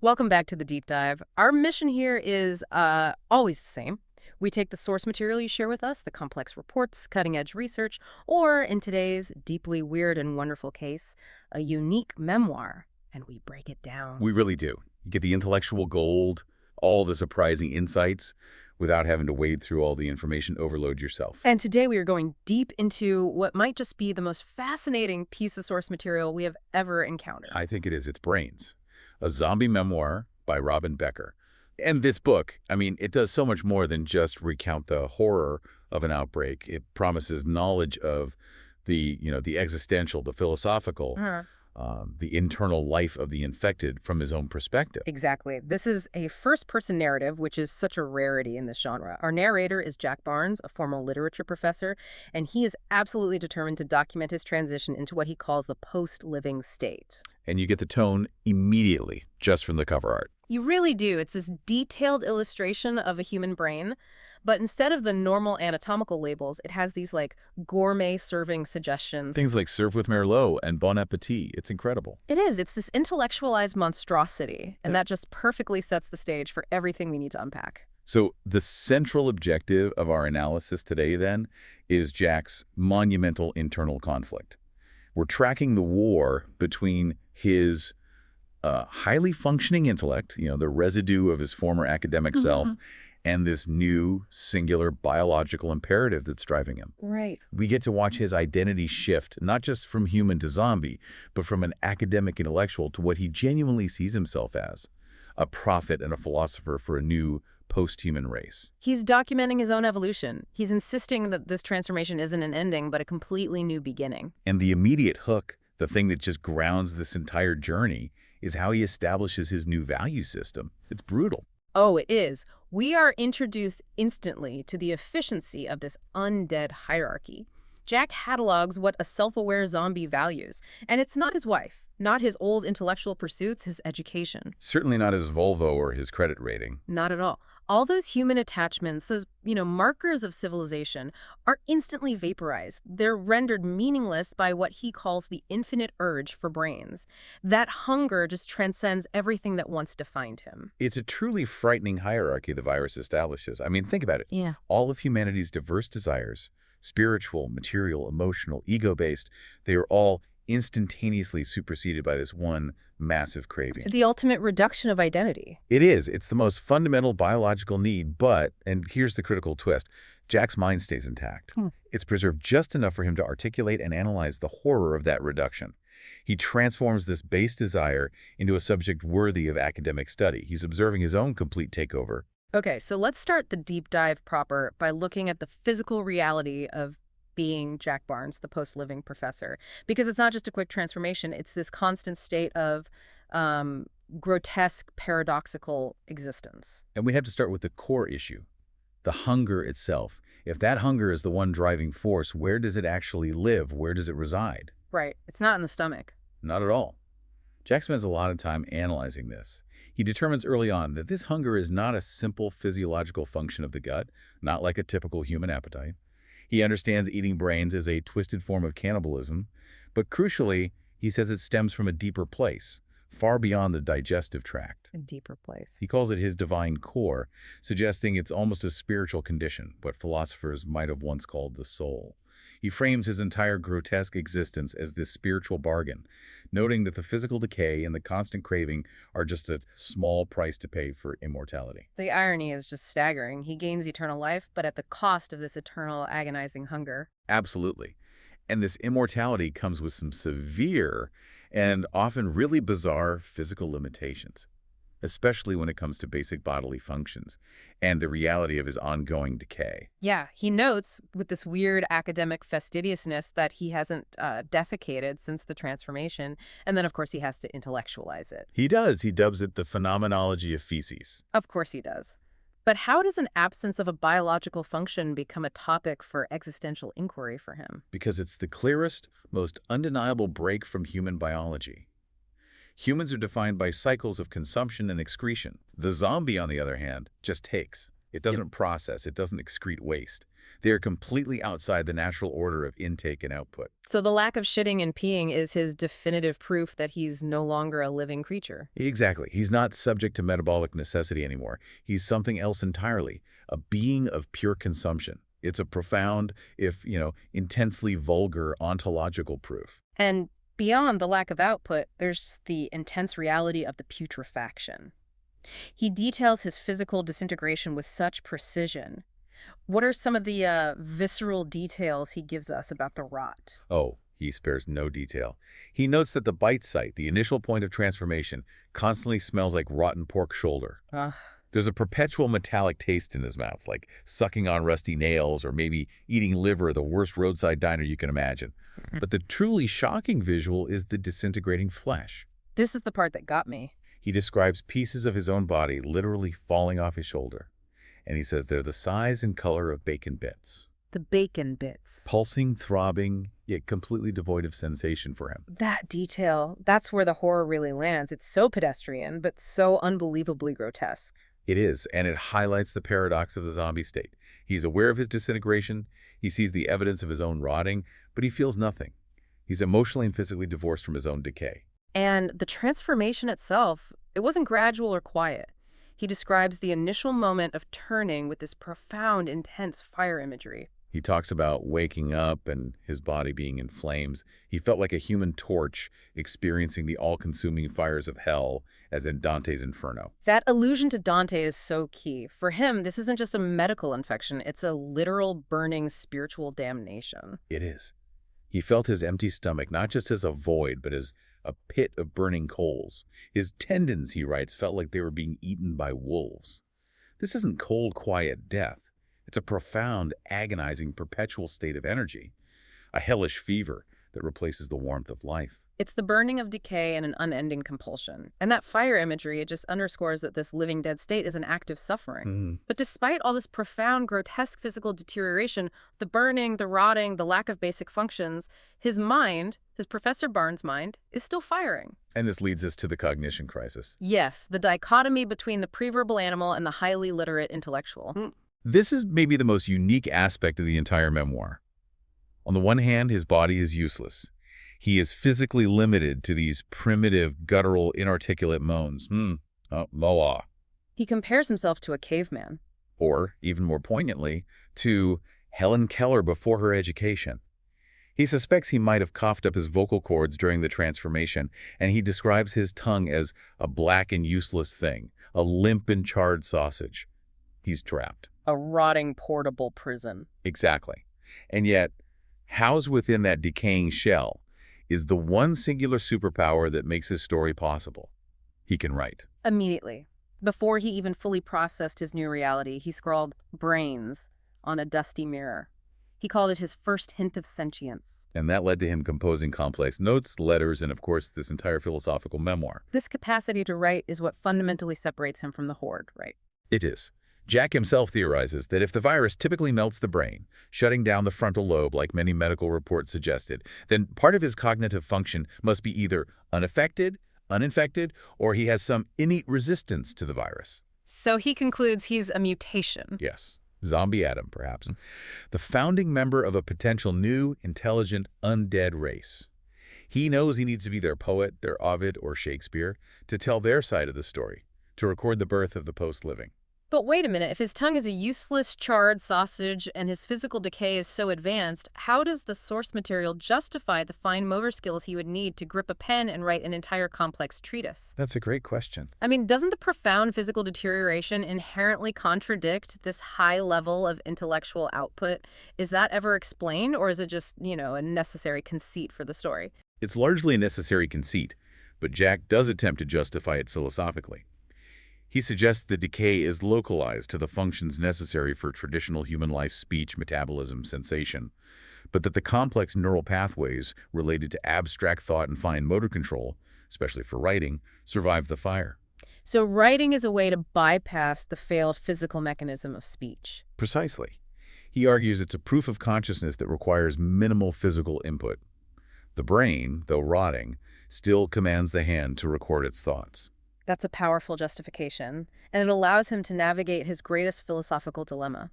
Welcome back to the deep dive. Our mission here is always the same. We take the source material you share with us, the complex reports, cutting-edge research, or in today's deeply weird and wonderful case, a unique memoir, and we break it down. We really do. You get the intellectual gold, all the surprising insights, without having to wade through all the information overload yourself. And today we are going deep into what might just be the most fascinating piece of source material we have ever encountered. I think it is. It's Brains, a zombie memoir by Robin Becker. And this book, I mean, it does so much more than just recount the horror of an outbreak. It promises knowledge of the existential, the philosophical, the internal life of the infected from his own perspective. Exactly. This is a first-person narrative, which is such a rarity in this genre. Our narrator is Jack Barnes, a former literature professor, and he is absolutely determined to document his transition into what he calls the post-living state. And you get the tone immediately just from the cover art. You really do. It's this detailed illustration of a human brain, but instead of the normal anatomical labels, it has these like gourmet serving suggestions. Things like serve with Merlot and Bon Appetit. It's incredible. It is. It's this intellectualized monstrosity, and that just perfectly sets the stage for everything we need to unpack. So the central objective of our analysis today, then, is Jack's monumental internal conflict. We're tracking the war between his highly functioning intellect, the residue of his former academic self, and this new, singular biological imperative that's driving him. Right. We get to watch his identity shift, not just from human to zombie, but from an academic intellectual to what he genuinely sees himself as, a prophet and a philosopher for a new post-human race. He's documenting his own evolution. He's insisting that this transformation isn't an ending, but a completely new beginning. And the immediate hook, the thing that just grounds this entire journey, is how he establishes his new value system. It's brutal. Oh, it is. We are introduced instantly to the efficiency of this undead hierarchy. Jack catalogs what a self-aware zombie values, and it's not his wife, not his old intellectual pursuits, his education. Certainly not his Volvo or his credit rating. Not at all. All those human attachments, those, markers of civilization, are instantly vaporized. They're rendered meaningless by what he calls the infinite urge for brains. That hunger just transcends everything that once defined him. It's a truly frightening hierarchy the virus establishes. I mean, think about it. Yeah. All of humanity's diverse desires, spiritual, material, emotional, ego-based, they are all instantaneously superseded by this one massive craving. The ultimate reduction of identity. It is. It's the most fundamental biological need, but, and here's the critical twist, Jack's mind stays intact. It's preserved just enough for him to articulate and analyze the horror of that reduction. He transforms this base desire into a subject worthy of academic study. He's observing his own complete takeover. Okay, so let's start the deep dive proper by looking at the physical reality of being Jack Barnes, the post-living professor. Because it's not just a quick transformation, it's this constant state of grotesque, paradoxical existence. And we have to start with the core issue, the hunger itself. If that hunger is the one driving force, where does it actually live? Where does it reside? Right. It's not in the stomach. Not at all. Jack spends a lot of time analyzing this. He determines early on that this hunger is not a simple physiological function of the gut, not like a typical human appetite. He understands eating brains as a twisted form of cannibalism, but crucially, he says it stems from a deeper place, far beyond the digestive tract. A deeper place. He calls it his divine core, suggesting it's almost a spiritual condition, what philosophers might have once called the soul. He frames his entire grotesque existence as this spiritual bargain, noting that the physical decay and the constant craving are just a small price to pay for immortality. The irony is just staggering. He gains eternal life, but at the cost of this eternal, agonizing hunger. Absolutely. And this immortality comes with some severe and often really bizarre physical limitations, especially when it comes to basic bodily functions and the reality of his ongoing decay. Yeah, he notes with this weird academic fastidiousness that he hasn't defecated since the transformation, and then of course he has to intellectualize it. He does. He dubs it the phenomenology of feces. Of course he does. But how does an absence of a biological function become a topic for existential inquiry for him? Because it's the clearest, most undeniable break from human biology. Humans are defined by cycles of consumption and excretion. The zombie, on the other hand, just takes. It doesn't process. It doesn't excrete waste. They are completely outside the natural order of intake and output. So the lack of shitting and peeing is his definitive proof that he's no longer a living creature. Exactly. He's not subject to metabolic necessity anymore. He's something else entirely, a being of pure consumption. It's a profound, if, intensely vulgar ontological proof. And beyond the lack of output, there's the intense reality of the putrefaction. He details his physical disintegration with such precision. What are some of the visceral details he gives us about the rot? Oh, he spares no detail. He notes that the bite site, the initial point of transformation, constantly smells like rotten pork shoulder. Ugh. There's a perpetual metallic taste in his mouth, like sucking on rusty nails or maybe eating liver at the worst roadside diner you can imagine. But the truly shocking visual is the disintegrating flesh. This is the part that got me. He describes pieces of his own body literally falling off his shoulder. And he says they're the size and color of bacon bits. The bacon bits. Pulsing, throbbing, yet completely devoid of sensation for him. That detail, that's where the horror really lands. It's so pedestrian, but so unbelievably grotesque. It is, and it highlights the paradox of the zombie state. He's aware of his disintegration, he sees the evidence of his own rotting, but he feels nothing. He's emotionally and physically divorced from his own decay. And the transformation itself, it wasn't gradual or quiet. He describes the initial moment of turning with this profound, intense fire imagery. He talks about waking up and his body being in flames. He felt like a human torch experiencing the all-consuming fires of hell, as in Dante's Inferno. That allusion to Dante is so key. For him, this isn't just a medical infection. It's a literal burning spiritual damnation. It is. He felt his empty stomach not just as a void, but as a pit of burning coals. His tendons, he writes, felt like they were being eaten by wolves. This isn't cold, quiet death. It's a profound, agonizing, perpetual state of energy, a hellish fever that replaces the warmth of life. It's the burning of decay and an unending compulsion. And that fire imagery, it just underscores that this living dead state is an act of suffering. But despite all this profound, grotesque physical deterioration, the burning, the rotting, the lack of basic functions, his mind, his Professor Barnes' mind, is still firing. And this leads us to the cognition crisis. Yes, the dichotomy between the preverbal animal and the highly literate intellectual. This is maybe the most unique aspect of the entire memoir. On the one hand, his body is useless. He is physically limited to these primitive, guttural, inarticulate moans. Moa. He compares himself to a caveman. Or, even more poignantly, to Helen Keller before her education. He suspects he might have coughed up his vocal cords during the transformation, and he describes his tongue as a black and useless thing, a limp and charred sausage. He's trapped. A rotting portable prison. Exactly. And yet, housed within that decaying shell is the one singular superpower that makes his story possible. He can write. Immediately. Before he even fully processed his new reality, he scrawled brains on a dusty mirror. He called it his first hint of sentience. And that led to him composing complex notes, letters, and of course, this entire philosophical memoir. This capacity to write is what fundamentally separates him from the horde, right? It is. Jack himself theorizes that if the virus typically melts the brain, shutting down the frontal lobe like many medical reports suggested, then part of his cognitive function must be either unaffected, uninfected, or he has some innate resistance to the virus. So he concludes he's a mutation. Yes. Zombie Adam, perhaps. The founding member of a potential new, intelligent, undead race. He knows he needs to be their poet, their Ovid or Shakespeare, to tell their side of the story, to record the birth of the post-living. But wait a minute, if his tongue is a useless, charred sausage and his physical decay is so advanced, how does the source material justify the fine motor skills he would need to grip a pen and write an entire complex treatise? That's a great question. I mean, doesn't the profound physical deterioration inherently contradict this high level of intellectual output? Is that ever explained, or is it just, a necessary conceit for the story? It's largely a necessary conceit, but Jack does attempt to justify it philosophically. He suggests the decay is localized to the functions necessary for traditional human life speech, metabolism, sensation, but that the complex neural pathways related to abstract thought and fine motor control, especially for writing, survive the fire. So writing is a way to bypass the failed physical mechanism of speech. Precisely. He argues it's a proof of consciousness that requires minimal physical input. The brain, though rotting, still commands the hand to record its thoughts. That's a powerful justification, and it allows him to navigate his greatest philosophical dilemma,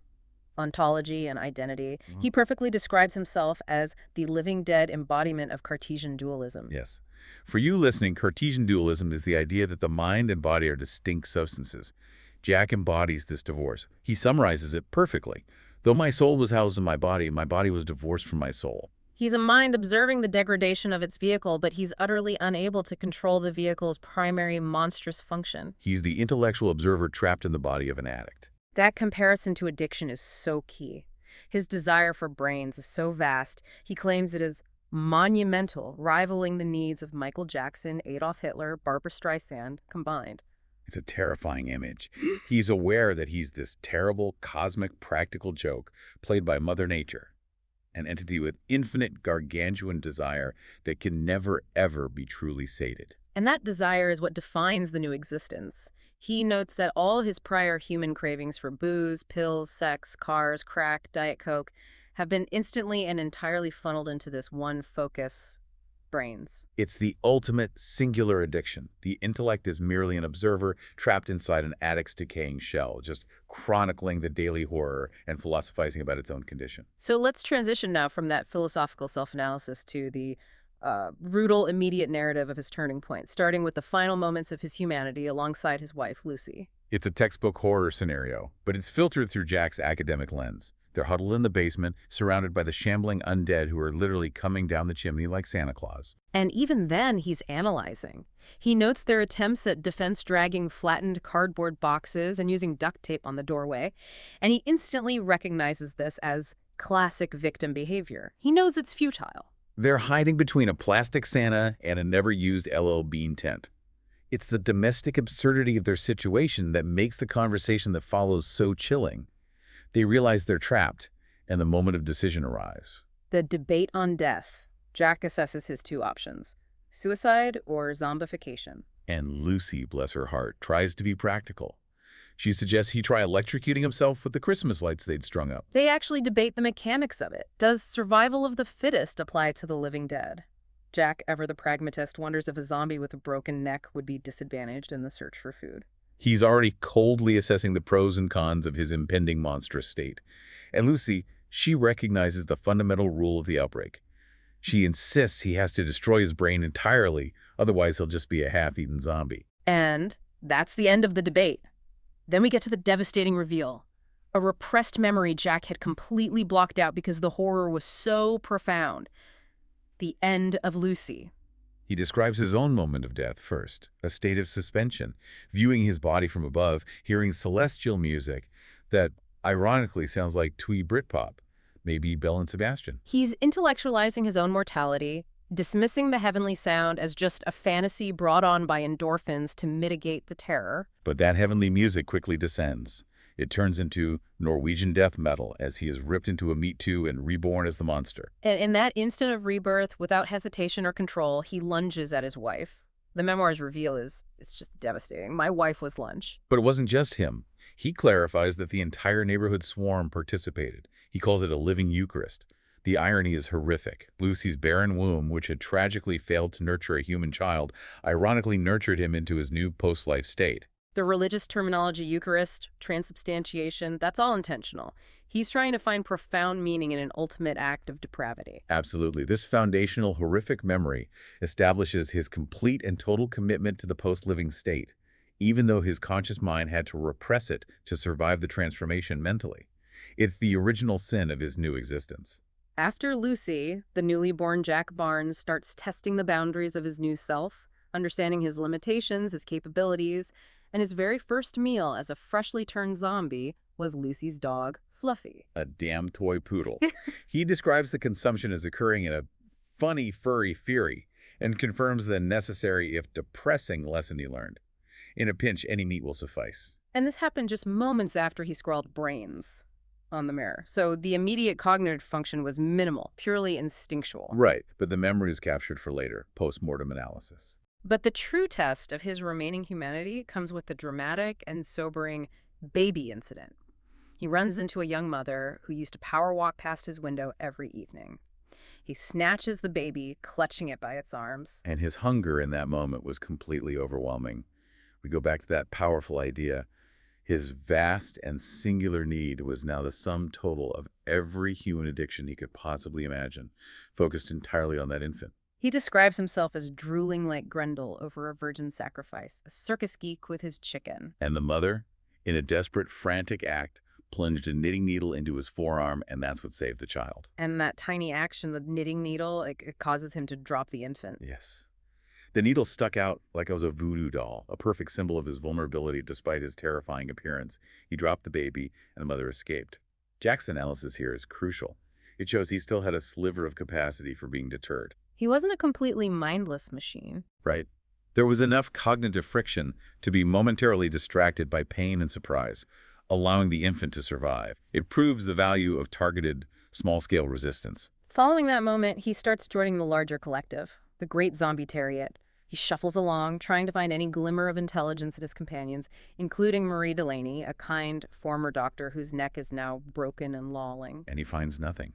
ontology and identity. Mhm. He perfectly describes himself as the living dead embodiment of Cartesian dualism. Yes. For you listening, Cartesian dualism is the idea that the mind and body are distinct substances. Jack embodies this divorce. He summarizes it perfectly. Though my soul was housed in my body was divorced from my soul. He's a mind observing the degradation of its vehicle, but he's utterly unable to control the vehicle's primary monstrous function. He's the intellectual observer trapped in the body of an addict. That comparison to addiction is so key. His desire for brains is so vast, he claims it is monumental, rivaling the needs of Michael Jackson, Adolf Hitler, Barbra Streisand combined. It's a terrifying image. He's aware that he's this terrible, cosmic, practical joke played by Mother Nature, an entity with infinite gargantuan desire that can never, ever be truly sated. And that desire is what defines the new existence. He notes that all his prior human cravings for booze, pills, sex, cars, crack, Diet Coke have been instantly and entirely funneled into this one focus: brains. It's the ultimate singular addiction. The intellect is merely an observer trapped inside an addict's decaying shell, just chronicling the daily horror and philosophizing about its own condition. So let's transition now from that philosophical self-analysis to the brutal, immediate narrative of his turning point, starting with the final moments of his humanity alongside his wife, Lucy. It's a textbook horror scenario, but it's filtered through Jack's academic lens. They're huddled in the basement, surrounded by the shambling undead who are literally coming down the chimney like Santa Claus. And even then, he's analyzing. He notes their attempts at defense-dragging flattened cardboard boxes and using duct tape on the doorway, and he instantly recognizes this as classic victim behavior. He knows it's futile. They're hiding between a plastic Santa and a never-used LL Bean tent. It's the domestic absurdity of their situation that makes the conversation that follows so chilling. They realize they're trapped, and the moment of decision arrives. The debate on death. Jack assesses his two options: suicide or zombification. And Lucy, bless her heart, tries to be practical. She suggests he try electrocuting himself with the Christmas lights they'd strung up. They actually debate the mechanics of it. Does survival of the fittest apply to the living dead? Jack, ever the pragmatist, wonders if a zombie with a broken neck would be disadvantaged in the search for food. He's already coldly assessing the pros and cons of his impending monstrous state. And Lucy, she recognizes the fundamental rule of the outbreak. She insists he has to destroy his brain entirely, otherwise he'll just be a half-eaten zombie. And that's the end of the debate. Then we get to the devastating reveal. A repressed memory Jack had completely blocked out because the horror was so profound. The end of Lucy. He describes his own moment of death first, a state of suspension, viewing his body from above, hearing celestial music that ironically sounds like twee Britpop, maybe Belle and Sebastian. He's intellectualizing his own mortality, dismissing the heavenly sound as just a fantasy brought on by endorphins to mitigate the terror. But that heavenly music quickly descends. It turns into Norwegian death metal as he is ripped into a meat tube and reborn as the monster. And in that instant of rebirth, without hesitation or control, he lunges at his wife. The memoir's reveal it's just devastating. My wife was lunch. But it wasn't just him. He clarifies that the entire neighborhood swarm participated. He calls it a living Eucharist. The irony is horrific. Lucy's barren womb, which had tragically failed to nurture a human child, ironically nurtured him into his new post-life state. The religious terminology Eucharist, transubstantiation, that's all intentional. He's trying to find profound meaning in an ultimate act of depravity. Absolutely. This foundational, horrific memory establishes his complete and total commitment to the post-living state, even though his conscious mind had to repress it to survive the transformation mentally. It's the original sin of his new existence. After Lucy, the newly born Jack Barnes starts testing the boundaries of his new self, understanding his limitations, his capabilities, and his very first meal as a freshly turned zombie was Lucy's dog, Fluffy. A damn toy poodle. He describes the consumption as occurring in a funny, furry fury and confirms the necessary, if depressing, lesson he learned. In a pinch, any meat will suffice. And this happened just moments after he scrawled brains on the mirror. So the immediate cognitive function was minimal, purely instinctual. Right, but the memory is captured for later, post-mortem analysis. But the true test of his remaining humanity comes with the dramatic and sobering baby incident. He runs into a young mother who used to power walk past his window every evening. He snatches the baby, clutching it by its arms. And his hunger in that moment was completely overwhelming. We go back to that powerful idea. His vast and singular need was now the sum total of every human addiction he could possibly imagine, focused entirely on that infant. He describes himself as drooling like Grendel over a virgin sacrifice, a circus geek with his chicken. And the mother, in a desperate, frantic act, plunged a knitting needle into his forearm, and that's what saved the child. And that tiny action, the knitting needle, it causes him to drop the infant. Yes. The needle stuck out like it was a voodoo doll, a perfect symbol of his vulnerability despite his terrifying appearance. He dropped the baby, and the mother escaped. Jack's analysis here is crucial. It shows he still had a sliver of capacity for being deterred. He wasn't a completely mindless machine. Right? There was enough cognitive friction to be momentarily distracted by pain and surprise, allowing the infant to survive. It proves the value of targeted, small-scale resistance. Following that moment, he starts joining the larger collective, the Great Zombie Terriot. He shuffles along, trying to find any glimmer of intelligence in his companions, including Marie Delaney, a kind former doctor whose neck is now broken and lolling. And he finds nothing.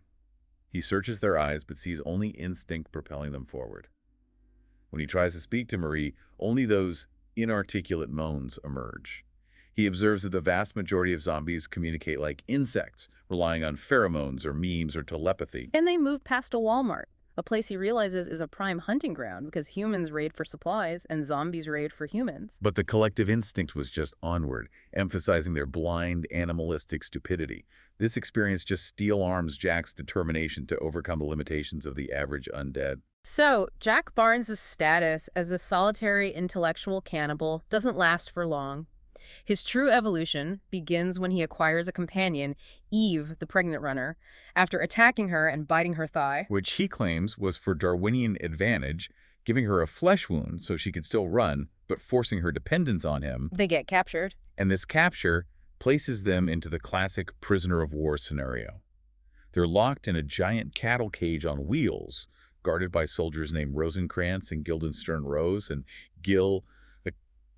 He searches their eyes, but sees only instinct propelling them forward. When he tries to speak to Marie, only those inarticulate moans emerge. He observes that the vast majority of zombies communicate like insects, relying on pheromones or memes or telepathy. And they move past a Walmart, a place he realizes is a prime hunting ground because humans raid for supplies and zombies raid for humans. But the collective instinct was just onward, emphasizing their blind, animalistic stupidity. This experience just steel-arms Jack's determination to overcome the limitations of the average undead. So, Jack Barnes' status as a solitary intellectual cannibal doesn't last for long. His true evolution begins when he acquires a companion, Eve, the pregnant runner, after attacking her and biting her thigh. Which he claims was for Darwinian advantage, giving her a flesh wound so she could still run, but forcing her dependence on him. They get captured. And this capture places them into the classic prisoner of war scenario. They're locked in a giant cattle cage on wheels, guarded by soldiers named Rosencrantz and Guildenstern Rose, and Gil, a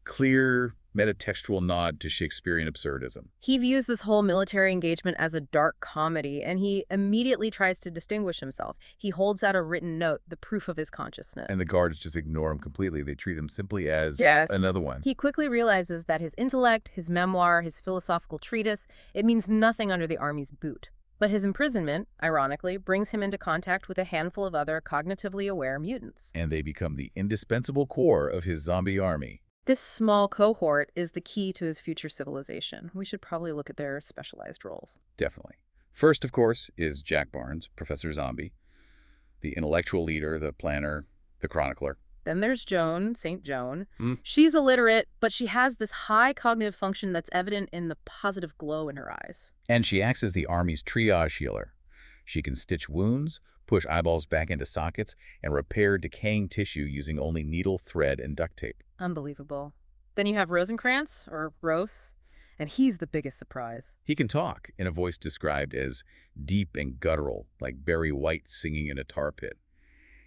clear metatextual nod to Shakespearean absurdism. He views this whole military engagement as a dark comedy, and he immediately tries to distinguish himself. He holds out a written note, the proof of his consciousness. And the guards just ignore him completely. They treat him simply as another one. He quickly realizes that his intellect, his memoir, his philosophical treatise, it means nothing under the army's boot. But his imprisonment, ironically, brings him into contact with a handful of other cognitively aware mutants. And they become the indispensable core of his zombie army. This small cohort is the key to his future civilization. We should probably look at their specialized roles. Definitely. First, of course, is Jack Barnes, Professor Zombie, the intellectual leader, the planner, the chronicler. Then there's Joan, St. Joan. She's illiterate, but she has this high cognitive function that's evident in the positive glow in her eyes. And she acts as the army's triage healer. She can stitch wounds, push eyeballs back into sockets, and repair decaying tissue using only needle, thread, and duct tape. Unbelievable. Then you have Rosencrantz, or Rose, and he's the biggest surprise. He can talk in a voice described as deep and guttural, like Barry White singing in a tar pit.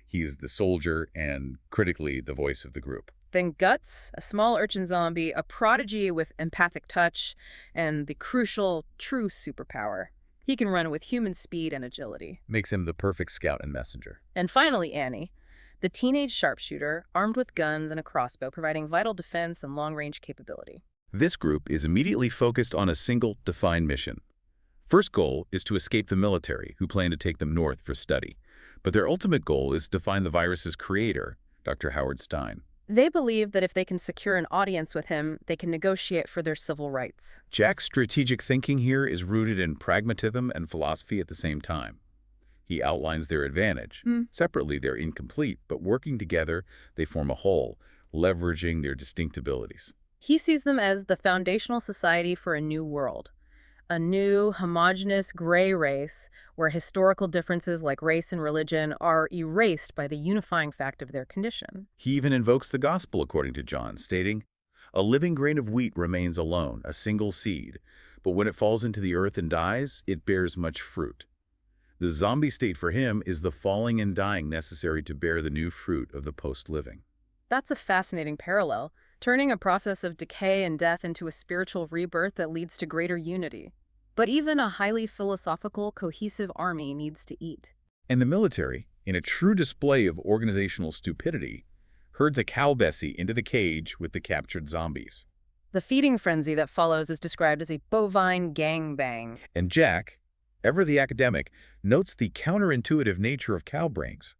He's the soldier and, critically, the voice of the group. Then Guts, a small urchin zombie, a prodigy with empathic touch, and the crucial, true superpower. He can run with human speed and agility. Makes him the perfect scout and messenger. And finally, Annie, the teenage sharpshooter, armed with guns and a crossbow, providing vital defense and long-range capability. This group is immediately focused on a single, defined mission. First goal is to escape the military, who plan to take them north for study. But their ultimate goal is to find the virus's creator, Dr. Howard Stein. They believe that if they can secure an audience with him, they can negotiate for their civil rights. Jack's strategic thinking here is rooted in pragmatism and philosophy at the same time. He outlines their advantage. Separately, they're incomplete, but working together, they form a whole, leveraging their distinct abilities. He sees them as the foundational society for a new world. A new, homogeneous gray race where historical differences like race and religion are erased by the unifying fact of their condition. He even invokes the gospel, according to John, stating, "A living grain of wheat remains alone, a single seed, but when it falls into the earth and dies, it bears much fruit." The zombie state for him is the falling and dying necessary to bear the new fruit of the post-living. That's a fascinating parallel, turning a process of decay and death into a spiritual rebirth that leads to greater unity. But even a highly philosophical, cohesive army needs to eat. And the military, in a true display of organizational stupidity, herds a cow Bessie into the cage with the captured zombies. The feeding frenzy that follows is described as a bovine gangbang. And Jack, ever the academic, notes the counterintuitive nature of cow brains.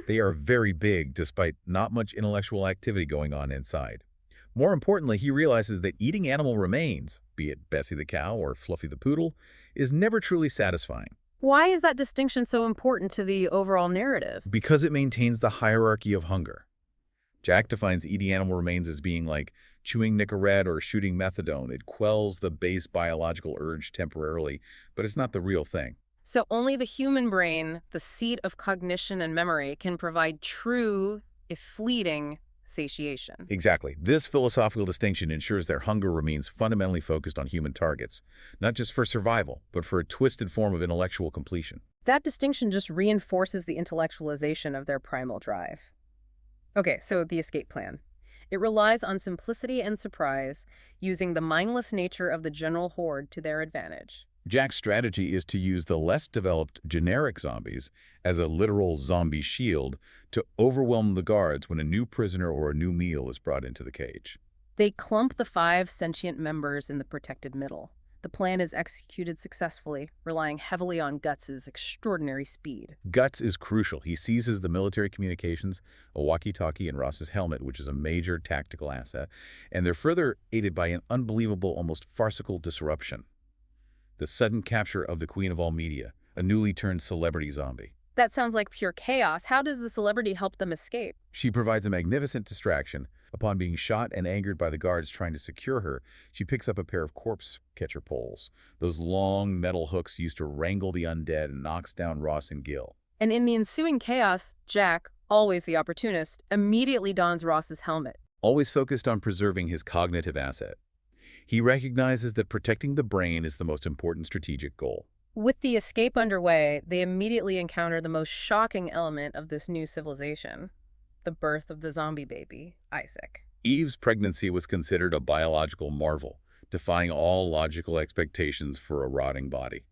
They are very big despite not much intellectual activity going on inside. More importantly, he realizes that eating animal remains, be it Bessie the cow or Fluffy the poodle, is never truly satisfying. Why is that distinction so important to the overall narrative? Because it maintains the hierarchy of hunger. Jack defines eating animal remains as being like chewing Nicorette or shooting methadone. It quells the base biological urge temporarily, but it's not the real thing. So only the human brain, the seat of cognition and memory, can provide true, if fleeting, satiation. Exactly. This philosophical distinction ensures their hunger remains fundamentally focused on human targets, not just for survival, but for a twisted form of intellectual completion. That distinction just reinforces the intellectualization of their primal drive. Okay, so the escape plan. It relies on simplicity and surprise, using the mindless nature of the general horde to their advantage. Jack's strategy is to use the less developed generic zombies as a literal zombie shield to overwhelm the guards when a new prisoner or a new meal is brought into the cage. They clump the 5 sentient members in the protected middle. The plan is executed successfully, relying heavily on Guts' extraordinary speed. Guts is crucial. He seizes the military communications, a walkie-talkie, and Ross's helmet, which is a major tactical asset, and they're further aided by an unbelievable, almost farcical disruption. The sudden capture of the queen of all media, a newly turned celebrity zombie. That sounds like pure chaos. How does the celebrity help them escape? She provides a magnificent distraction. Upon being shot and angered by the guards trying to secure her, she picks up a pair of corpse catcher poles, those long metal hooks used to wrangle the undead, and knocks down Ross and Gil. And in the ensuing chaos, Jack, always the opportunist, immediately dons Ross's helmet. Always focused on preserving his cognitive asset. He recognizes that protecting the brain is the most important strategic goal. With the escape underway, they immediately encounter the most shocking element of this new civilization: the birth of the zombie baby, Isaac. Eve's pregnancy was considered a biological marvel, defying all logical expectations for a rotting body.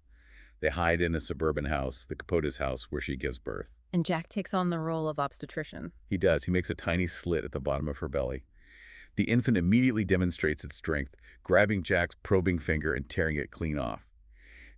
They hide in a suburban house, the Capote's house, where she gives birth. And Jack takes on the role of obstetrician. He does. He makes a tiny slit at the bottom of her belly. The infant immediately demonstrates its strength, grabbing Jack's probing finger and tearing it clean off.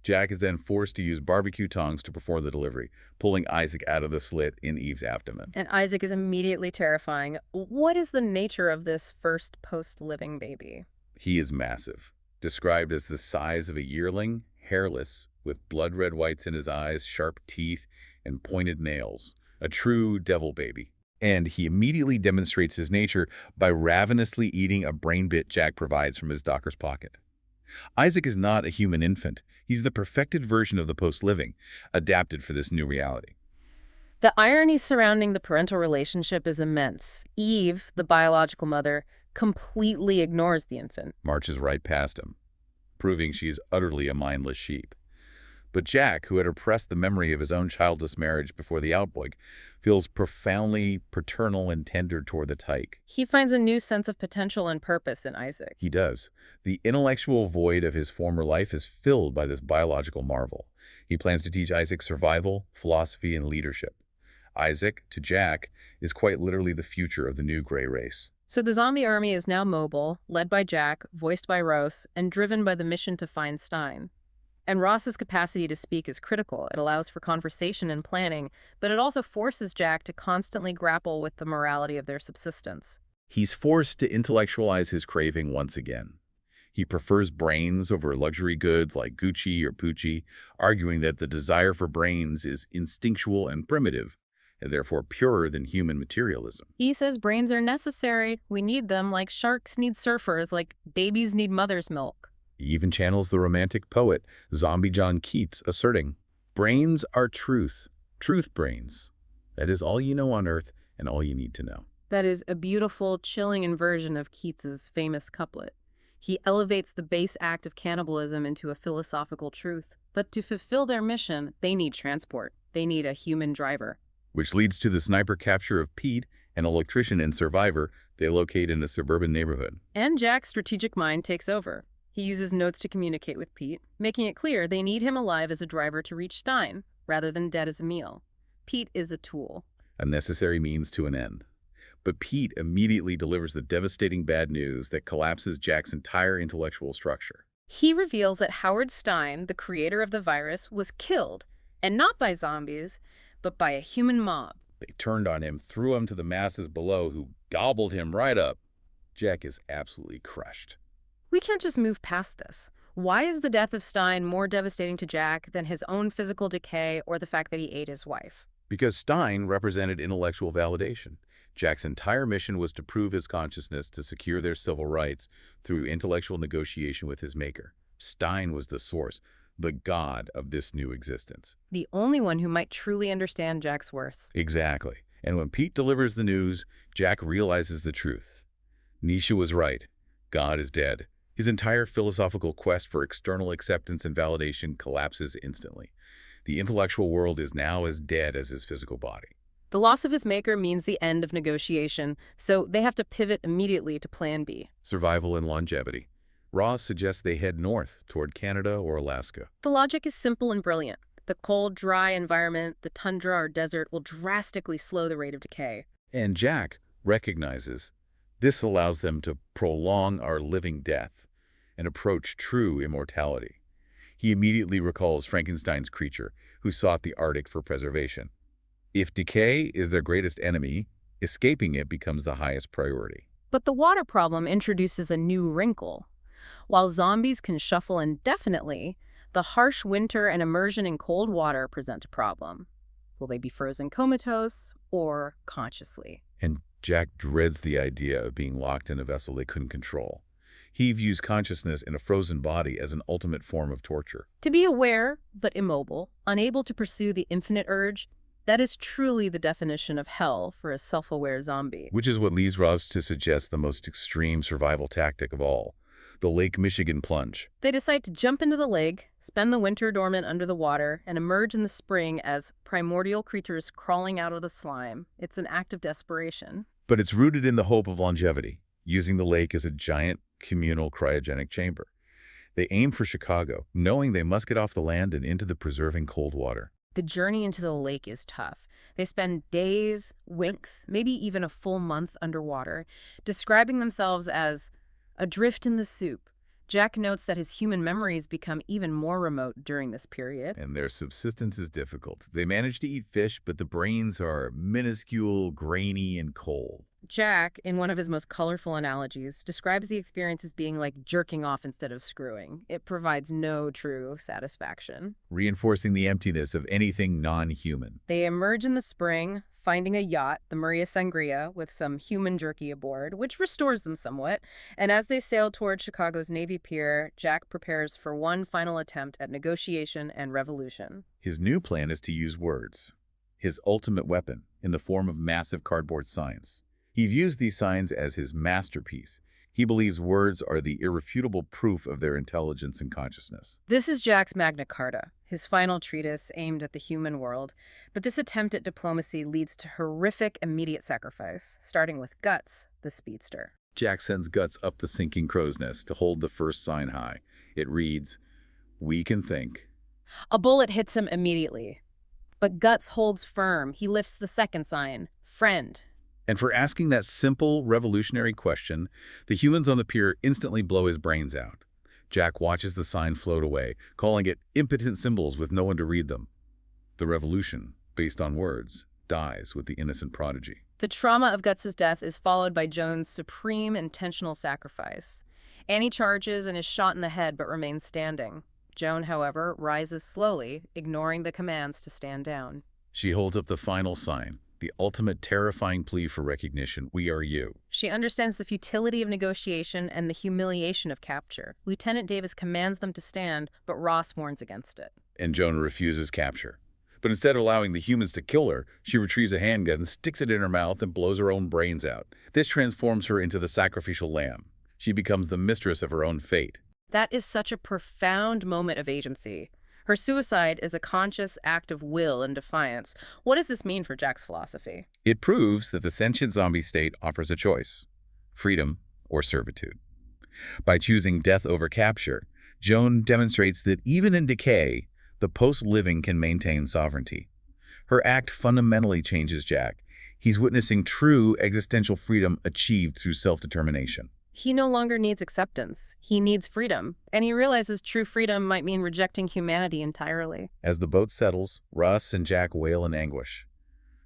Jack is then forced to use barbecue tongs to perform the delivery, pulling Isaac out of the slit in Eve's abdomen. And Isaac is immediately terrifying. What is the nature of this first post-living baby? He is massive, described as the size of a yearling, hairless, with blood-red whites in his eyes, sharp teeth, and pointed nails. A true devil baby. And he immediately demonstrates his nature by ravenously eating a brain bit Jack provides from his docker's pocket. Isaac is not a human infant. He's the perfected version of the post-living, adapted for this new reality. The irony surrounding the parental relationship is immense. Eve, the biological mother, completely ignores the infant. Marches right past him, proving she's utterly a mindless sheep. But Jack, who had repressed the memory of his own childless marriage before the outbreak, feels profoundly paternal and tender toward the tyke. He finds a new sense of potential and purpose in Isaac. He does. The intellectual void of his former life is filled by this biological marvel. He plans to teach Isaac survival, philosophy, and leadership. Isaac, to Jack, is quite literally the future of the new gray race. So the zombie army is now mobile, led by Jack, voiced by Ross, and driven by the mission to find Stein. And Ross's capacity to speak is critical. It allows for conversation and planning, but it also forces Jack to constantly grapple with the morality of their subsistence. He's forced to intellectualize his craving once again. He prefers brains over luxury goods like Gucci or Pucci, arguing that the desire for brains is instinctual and primitive, and therefore purer than human materialism. He says brains are necessary. We need them like sharks need surfers, like babies need mother's milk. He even channels the romantic poet, Zombie John Keats, asserting, "Brains are truth, truth brains. That is all you know on earth and all you need to know." That is a beautiful, chilling inversion of Keats's famous couplet. He elevates the base act of cannibalism into a philosophical truth. But to fulfill their mission, they need transport. They need a human driver. Which leads to the sniper capture of Pete, an electrician and survivor they locate in a suburban neighborhood. And Jack's strategic mind takes over. He uses notes to communicate with Pete, making it clear they need him alive as a driver to reach Stein, rather than dead as a meal. Pete is a tool. A necessary means to an end. But Pete immediately delivers the devastating bad news that collapses Jack's entire intellectual structure. He reveals that Howard Stein, the creator of the virus, was killed, and not by zombies, but by a human mob. They turned on him, threw him to the masses below, who gobbled him right up. Jack is absolutely crushed. We can't just move past this. Why is the death of Stein more devastating to Jack than his own physical decay or the fact that he ate his wife? Because Stein represented intellectual validation. Jack's entire mission was to prove his consciousness, to secure their civil rights through intellectual negotiation with his maker. Stein was the source, the god of this new existence. The only one who might truly understand Jack's worth. Exactly. And when Pete delivers the news, Jack realizes the truth. Nisha was right. God is dead. His entire philosophical quest for external acceptance and validation collapses instantly. The intellectual world is now as dead as his physical body. The loss of his maker means the end of negotiation, so they have to pivot immediately to Plan B. Survival and longevity. Ross suggests they head north toward Canada or Alaska. The logic is simple and brilliant. The cold, dry environment, the tundra or desert, will drastically slow the rate of decay. And Jack recognizes this allows them to prolong our living death and approach true immortality. He immediately recalls Frankenstein's creature, who sought the Arctic for preservation. If decay is their greatest enemy, escaping it becomes the highest priority. But the water problem introduces a new wrinkle. While zombies can shuffle indefinitely, the harsh winter and immersion in cold water present a problem. Will they be frozen comatose or consciously? And Jack dreads the idea of being locked in a vessel they couldn't control. He views consciousness in a frozen body as an ultimate form of torture. To be aware, but immobile, unable to pursue the infinite urge, that is truly the definition of hell for a self-aware zombie. Which is what leads Roz to suggest the most extreme survival tactic of all, the Lake Michigan plunge. They decide to jump into the lake, spend the winter dormant under the water, and emerge in the spring as primordial creatures crawling out of the slime. It's an act of desperation. But it's rooted in the hope of longevity, using the lake as a giant communal cryogenic chamber. They aim for Chicago, knowing they must get off the land and into the preserving cold water. The journey into the lake is tough. They spend days, weeks, maybe even a full month underwater, describing themselves as adrift in the soup. Jack notes that his human memories become even more remote during this period. And their subsistence is difficult. They manage to eat fish, but the brains are minuscule, grainy, and cold. Jack, in one of his most colorful analogies, describes the experience as being like jerking off instead of screwing. It provides no true satisfaction. Reinforcing the emptiness of anything non-human. They emerge in the spring, finding a yacht, the Maria Sangria, with some human jerky aboard, which restores them somewhat. And as they sail toward Chicago's Navy Pier, Jack prepares for one final attempt at negotiation and revolution. His new plan is to use words, his ultimate weapon, in the form of massive cardboard signs. He views these signs as his masterpiece. He believes words are the irrefutable proof of their intelligence and consciousness. This is Jack's Magna Carta, his final treatise aimed at the human world. But this attempt at diplomacy leads to horrific immediate sacrifice, starting with Guts, the speedster. Jack sends Guts up the sinking crow's nest to hold the first sign high. It reads, "We can think." A bullet hits him immediately. But Guts holds firm. He lifts the second sign, Friend. And for asking that simple, revolutionary question, the humans on the pier instantly blow his brains out. Jack watches the sign float away, calling it impotent symbols with no one to read them. The revolution, based on words, dies with the innocent prodigy. The trauma of Guts' death is followed by Joan's supreme intentional sacrifice. Annie charges and is shot in the head but remains standing. Joan, however, rises slowly, ignoring the commands to stand down. She holds up the final sign, the ultimate terrifying plea for recognition: we are you. She understands the futility of negotiation and the humiliation of capture. Lieutenant Davis commands them to stand, but Ross warns against it. And Joan refuses capture. But instead of allowing the humans to kill her, she retrieves a handgun, sticks it in her mouth, and blows her own brains out. This transforms her into the sacrificial lamb. She becomes the mistress of her own fate. That is such a profound moment of agency. Her suicide is a conscious act of will and defiance. What does this mean for Jack's philosophy? It proves that the sentient zombie state offers a choice: freedom or servitude. By choosing death over capture, Joan demonstrates that even in decay, the post-living can maintain sovereignty. Her act fundamentally changes Jack. He's witnessing true existential freedom achieved through self-determination. He no longer needs acceptance. He needs freedom. And he realizes true freedom might mean rejecting humanity entirely. As the boat settles, Russ and Jack wail in anguish.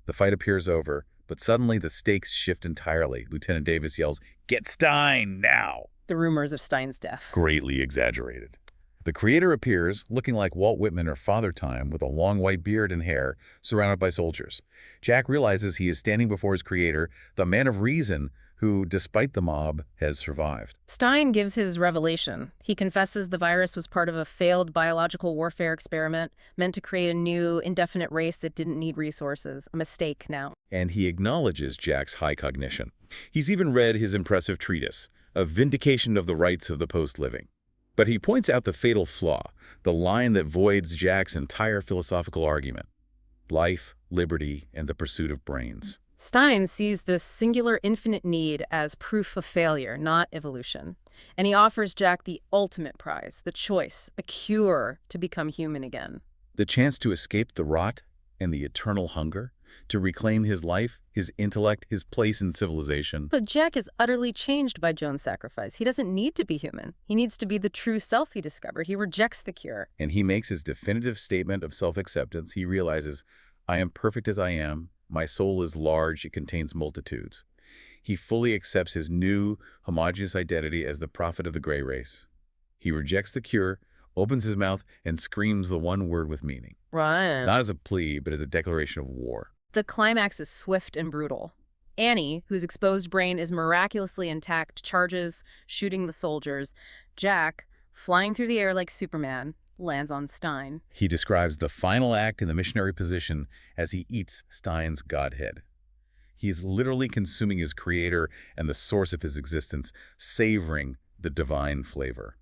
The fight appears over, but suddenly the stakes shift entirely. Lieutenant Davis yells, "Get Stein, now!" The rumors of Stein's death. Greatly exaggerated. The creator appears, looking like Walt Whitman or Father Time, with a long white beard and hair, surrounded by soldiers. Jack realizes he is standing before his creator, the man of reason, who, despite the mob, has survived. Stein gives his revelation. He confesses the virus was part of a failed biological warfare experiment meant to create a new, indefinite race that didn't need resources. A mistake now. And he acknowledges Jack's high cognition. He's even read his impressive treatise, A Vindication of the Rights of the Post-Living. But he points out the fatal flaw, the line that voids Jack's entire philosophical argument: life, liberty, and the pursuit of brains. Stein sees this singular infinite need as proof of failure, not evolution. And he offers Jack the ultimate prize, the choice, a cure to become human again. The chance to escape the rot and the eternal hunger, to reclaim his life, his intellect, his place in civilization. But Jack is utterly changed by Joan's sacrifice. He doesn't need to be human. He needs to be the true self he discovered. He rejects the cure. And he makes his definitive statement of self-acceptance. He realizes, I am perfect as I am. My soul is large, it contains multitudes. He fully accepts his new, homogeneous identity as the prophet of the gray race. He rejects the cure, opens his mouth, and screams the one word with meaning. Right. Not as a plea, but as a declaration of war. The climax is swift and brutal. Annie, whose exposed brain is miraculously intact, charges, shooting the soldiers. Jack, flying through the air like Superman, lands on Stein. He describes the final act in the missionary position as he eats Stein's godhead. He is literally consuming his creator and the source of his existence, savoring the divine flavor.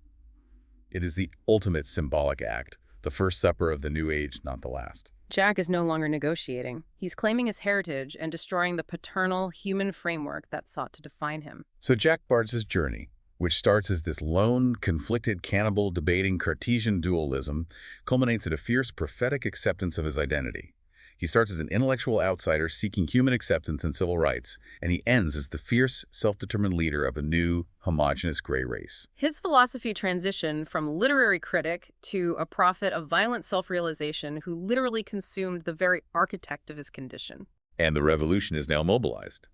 It is the ultimate symbolic act, the first supper of the new age, not the last. Jack is no longer negotiating. He's claiming his heritage and destroying the paternal human framework that sought to define him. So Jack Barnes' journey, which starts as this lone, conflicted cannibal debating Cartesian dualism, culminates in a fierce prophetic acceptance of his identity. He starts as an intellectual outsider seeking human acceptance and civil rights, and he ends as the fierce, self-determined leader of a new, homogeneous gray race. His philosophy transitioned from literary critic to a prophet of violent self-realization who literally consumed the very architect of his condition. And the revolution is now mobilized.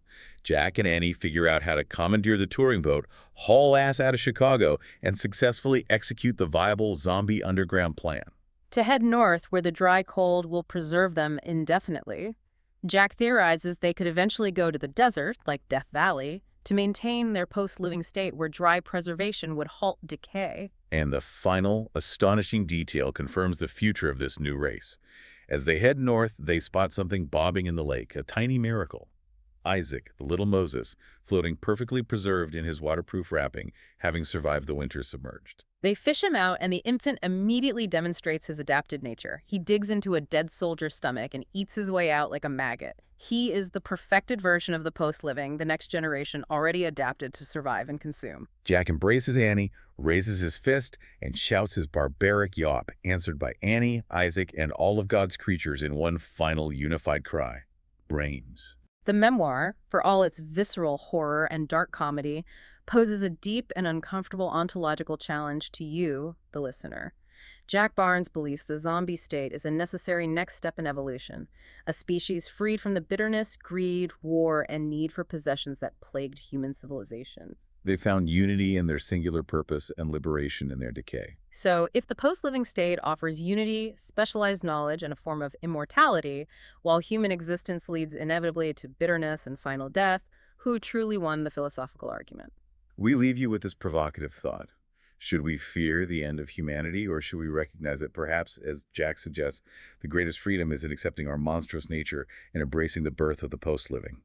Jack and Annie figure out how to commandeer the touring boat, haul ass out of Chicago, and successfully execute the viable zombie underground plan. To head north, where the dry cold will preserve them indefinitely, Jack theorizes they could eventually go to the desert, like Death Valley, to maintain their post-living state where dry preservation would halt decay. And the final, astonishing detail confirms the future of this new race. As they head north, they spot something bobbing in the lake, a tiny miracle. Isaac, the little Moses, floating perfectly preserved in his waterproof wrapping, having survived the winter submerged. They fish him out, and the infant immediately demonstrates his adapted nature. He digs into a dead soldier's stomach and eats his way out like a maggot. He is the perfected version of the post-living, the next generation already adapted to survive and consume. Jack embraces Annie, raises his fist, and shouts his barbaric yawp, answered by Annie, Isaac, and all of God's creatures in one final unified cry: brains. The memoir, for all its visceral horror and dark comedy, poses a deep and uncomfortable ontological challenge to you, the listener. Jack Barnes believes the zombie state is a necessary next step in evolution, a species freed from the bitterness, greed, war, and need for possessions that plagued human civilization. They found unity in their singular purpose and liberation in their decay. So, if the post-living state offers unity, specialized knowledge, and a form of immortality, while human existence leads inevitably to bitterness and final death, who truly won the philosophical argument? We leave you with this provocative thought. Should we fear the end of humanity, or should we recognize that perhaps, as Jack suggests, the greatest freedom is in accepting our monstrous nature and embracing the birth of the post-living?